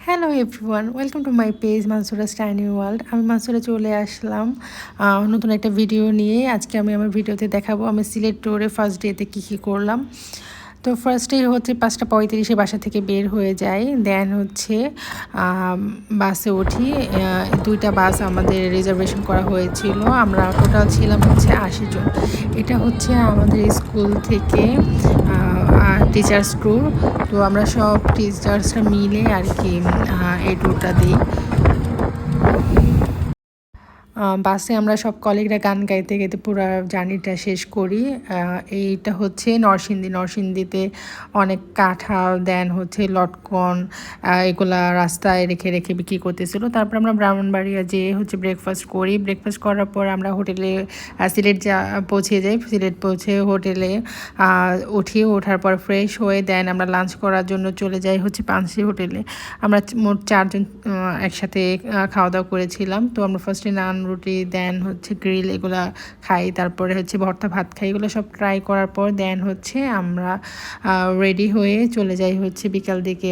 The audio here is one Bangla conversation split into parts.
Hello everyone, welcome to my page Mansura's tiny world. আমি মানসুরা চলে আসলাম নতুন একটা ভিডিও নিয়ে। আজকে আমি আমার ভিডিওতে দেখাবো আমি সিলেট ট্যুরে ফার্স্ট ডেতে কী করলাম। তো ফার্স্টে হচ্ছে 5:35 বাসা থেকে বের হয়ে যাই। দেন হচ্ছে বাসে উঠি। দুইটা বাস আমাদের রিজার্ভেশন করা হয়েছিল। আমরা টোটাল ছিলাম হচ্ছে 80 জন। এটা হচ্ছে আমাদের স্কুল থেকে টিচার্স ট্যুর। তো আমরা সব টিচার্সরা মিলে আর কি এই ট্যুরটা দিই। বাসে আমরা সব কলিগরা গান গাইতে গাইতে পুরো জার্নিটা শেষ করি। এইটা হচ্ছে নরসিংদীতে অনেক কাঁঠাল দেন হচ্ছে লটকন এগুলা রাস্তায় রেখে রেখে বিক্রি করতেছিল। তারপর আমরা ব্রাহ্মণবাড়িয়া যেয়ে হচ্ছে ব্রেকফাস্ট করি। ব্রেকফাস্ট করার পর আমরা হোটেলে সিলেট পৌঁছে যাই। সিলেট পৌঁছে হোটেলে ওঠার পর ফ্রেশ হয়ে দেন আমরা লাঞ্চ করার জন্য চলে যাই হচ্ছে পানসি হোটেলে। আমরা মোট 4 জন একসাথে খাওয়া দাওয়া করেছিলাম। তো আমরা ফার্স্টে নান রুটি দেন হচ্ছে গ্রিল এগুলা খাই, তারপরে হচ্ছে ভর্তা ভাত খাই। এগুলো সব ট্রাই করার পর দেন হচ্ছে আমরা রেডি হয়ে চলে যাই হচ্ছে বিকাল দিকে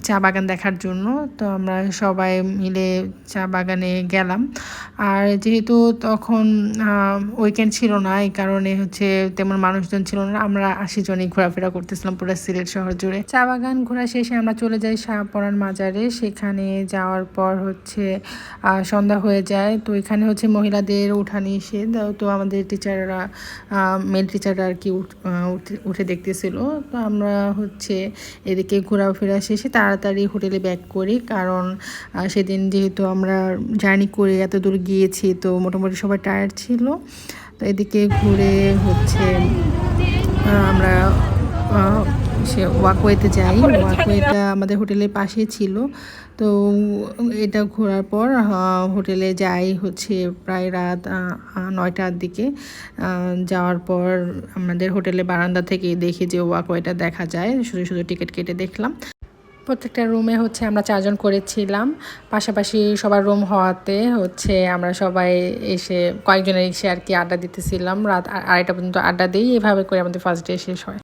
চা বাগান দেখার জন্য। তো আমরা সবাই মিলে চা বাগানে গেলাম। আর যেহেতু তখন উইকেন্ড ছিল না, এই কারণে হচ্ছে তেমন মানুষজন ছিল না। আমরা 80 জনই ঘোরাফেরা করতেছিলাম পুরো সিলেট শহর জুড়ে। চা বাগান ঘোরা শেষে আমরা চলে যাই শাহপরান মাজারে। সেখানে যাওয়ার পর হচ্ছে সন্ধ্যা হয়ে যায়। তো এখানে হচ্ছে মহিলাদের উঠা নিষেধ। তো আমাদের টিচাররা মেল টিচাররা আর কি উঠে দেখতেছিল। তো আমরা হচ্ছে এদিকে ঘোরাফেরা শেষে তাড়াতাড়ি হোটেলে ব্যাক করি, কারণ সেদিন যেহেতু আমরা জার্নি করে এত দূর গিয়েছি তো মোটামুটি সবাই টায়ার্ড ছিল। তো এদিকে ঘুরে হচ্ছে আমরা সে ওয়াকওয়েতে যাই। ওয়াকওয়েটা আমাদের হোটেলের পাশে ছিল। তো এটা ঘোরার পর হোটেলে যাই হচ্ছে প্রায় রাত 9টার দিকে। যাওয়ার পর আমাদের হোটেলে বারান্দা থেকে দেখি যে ওয়াকওয়েটা দেখা যায়। শুধু শুধু টিকিট কেটে দেখলাম। প্রত্যেকটা রুমে হচ্ছে আমরা 4 জন করেছিলাম। পাশাপাশি সবার রুম হওয়াতে হচ্ছে আমরা সবাই এসে কয়েকজনের এসে আর কি আড্ডা দিতেছিলাম। রাত 2:30 পর্যন্ত আড্ডা দিই। এভাবে করে আমাদের ফার্স্ট ডে শেষ হয়।